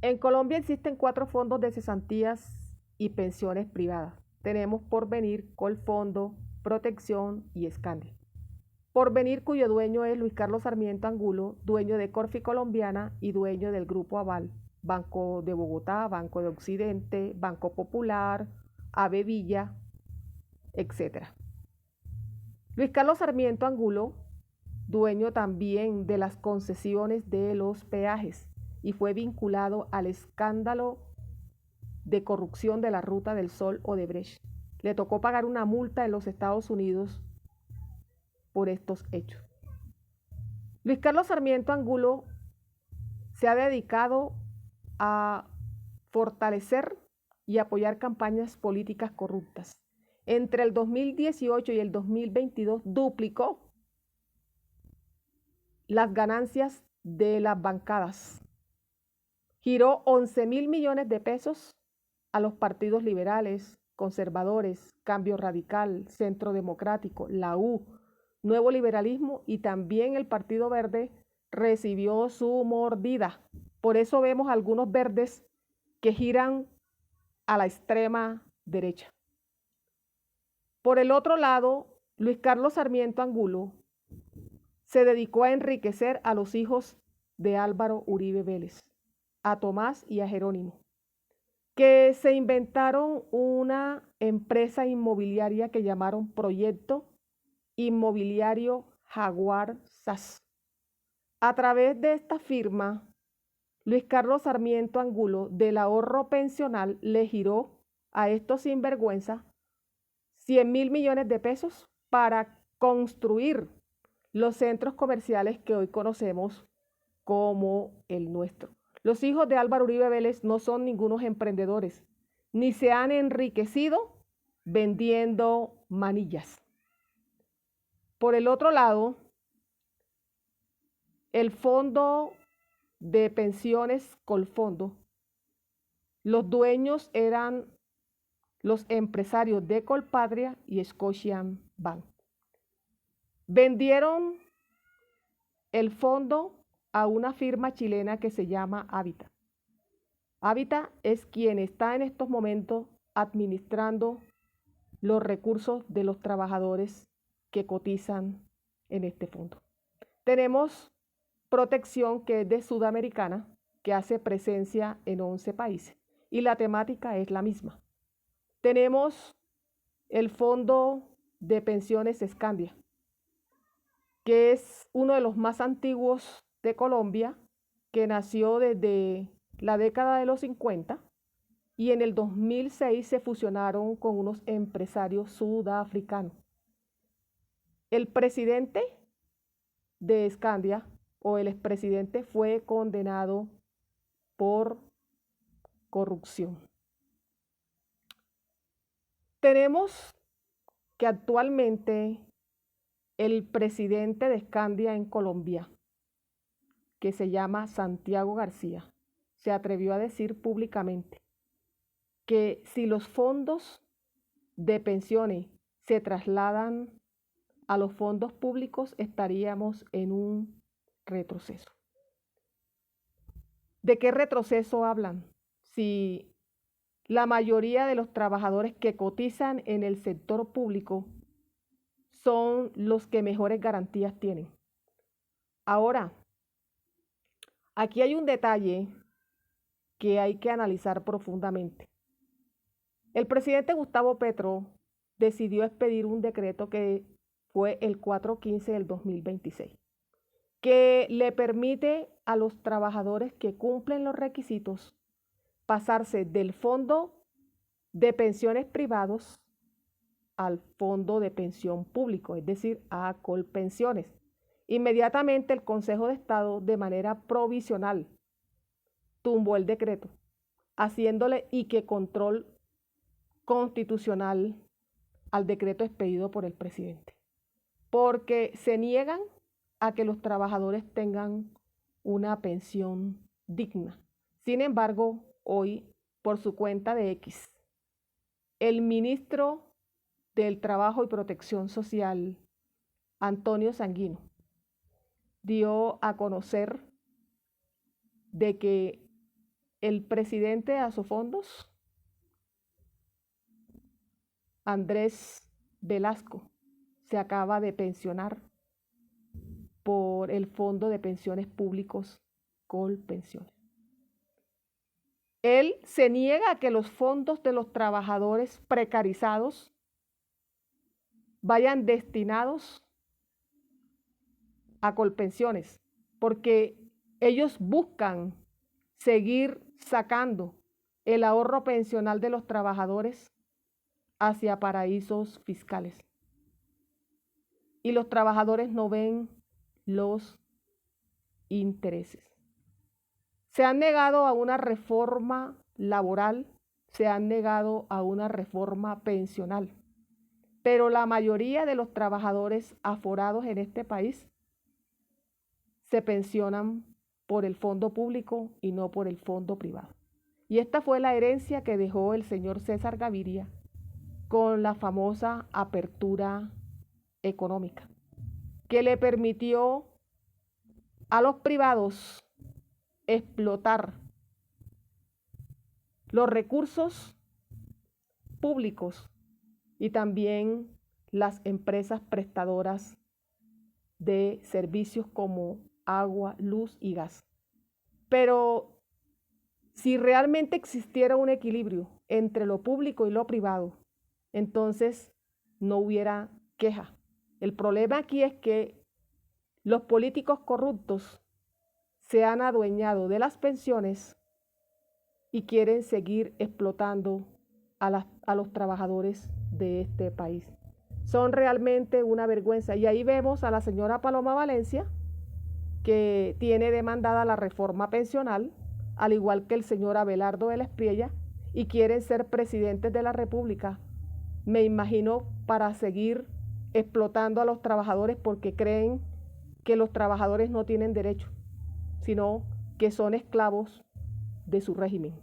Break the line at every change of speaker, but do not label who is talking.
En Colombia existen 4 fondos de cesantías y pensiones privadas. Tenemos Porvenir, Colfondo, Protección y Escandia. Porvenir, cuyo dueño es Luis Carlos Sarmiento Angulo, dueño de Corfi Colombiana y dueño del Grupo Aval, Banco de Bogotá, Banco de Occidente, Banco Popular, Ave Villa, etc. Luis Carlos Sarmiento Angulo, dueño también de las concesiones de los peajes y fue vinculado al escándalo de corrupción de la Ruta del Sol Odebrecht. Le tocó pagar una multa en los Estados Unidos por estos hechos. Luis Carlos Sarmiento Angulo se ha dedicado a fortalecer y apoyar campañas políticas corruptas. Entre el 2018 y el 2022 duplicó las ganancias de las bancadas. Giró 11.000 millones de pesos a los partidos liberales, conservadores, Cambio Radical, Centro Democrático, la U, Nuevo Liberalismo, y también el Partido Verde recibió su mordida. Por eso vemos algunos verdes que giran a la extrema derecha. Por el otro lado, Luis Carlos Sarmiento Angulo se dedicó a enriquecer a los hijos de Álvaro Uribe Vélez, a Tomás y a Jerónimo, que se inventaron una empresa inmobiliaria que llamaron Proyecto Inmobiliario Jaguar SAS. A través de esta firma, Luis Carlos Sarmiento Angulo del ahorro pensional le giró a estos sinvergüenza 100.000 millones de pesos para construir los centros comerciales que hoy conocemos como el nuestro. Los hijos de Álvaro Uribe Vélez no son ningunos emprendedores, ni se han enriquecido vendiendo manillas. Por el otro lado, el fondo de pensiones Colfondo, los dueños eran los empresarios de Colpatria y Scotiabank. Vendieron el fondo a una firma chilena que se llama Hábitat. Hábitat es quien está en estos momentos administrando los recursos de los trabajadores que cotizan en este fondo. Tenemos Protección, que es de Sudamericana, que hace presencia en 11 países y la temática es la misma. Tenemos el Fondo de Pensiones Escandia, que es uno de los más antiguos de Colombia, que nació desde la década de los 50 y en el 2006 se fusionaron con unos empresarios sudafricanos. El presidente de Escandia o el expresidente fue condenado por corrupción. Tenemos que actualmente el presidente de Escandia en Colombia, que se llama Santiago García, se atrevió a decir públicamente que si los fondos de pensiones se trasladan a los fondos públicos, estaríamos en un retroceso. ¿De qué retroceso hablan? Si la mayoría de los trabajadores que cotizan en el sector público son los que mejores garantías tienen. Ahora, aquí hay un detalle que hay que analizar profundamente. El presidente Gustavo Petro decidió expedir un decreto que fue el 415 del 2026, que le permite a los trabajadores que cumplen los requisitos pasarse del fondo de pensiones privados al fondo de pensión público, es decir, a Colpensiones. Inmediatamente el Consejo de Estado, de manera provisional, tumbó el decreto, haciéndole y que control constitucional al decreto expedido por el presidente, porque se niegan a que los trabajadores tengan una pensión digna. Sin embargo, hoy, por su cuenta de X, el ministro del Trabajo y Protección Social, Antonio Sanguino, dio a conocer de que el presidente de Asofondos, Andrés Velasco, se acaba de pensionar por el Fondo de Pensiones Públicos Colpensiones. Él se niega a que los fondos de los trabajadores precarizados vayan destinados a Colpensiones, porque ellos buscan seguir sacando el ahorro pensional de los trabajadores hacia paraísos fiscales. Y los trabajadores no ven los intereses. Se han negado a una reforma laboral, se han negado a una reforma pensional, pero la mayoría de los trabajadores aforados en este país se pensionan por el fondo público y no por el fondo privado. Y esta fue la herencia que dejó el señor César Gaviria con la famosa apertura económica, que le permitió a los privados explotar los recursos públicos y también las empresas prestadoras de servicios como agua, luz y gas. Pero si realmente existiera un equilibrio entre lo público y lo privado, entonces no hubiera queja. El problema aquí es que los políticos corruptos se han adueñado de las pensiones y quieren seguir explotando a los trabajadores de este país. Son realmente una vergüenza. Y ahí vemos a la señora Paloma Valencia, que tiene demandada la reforma pensional, al igual que el señor Abelardo de la Espriella, y quieren ser presidentes de la República. Me imagino para seguir explotando a los trabajadores porque creen que los trabajadores no tienen derecho, sino que son esclavos de su régimen.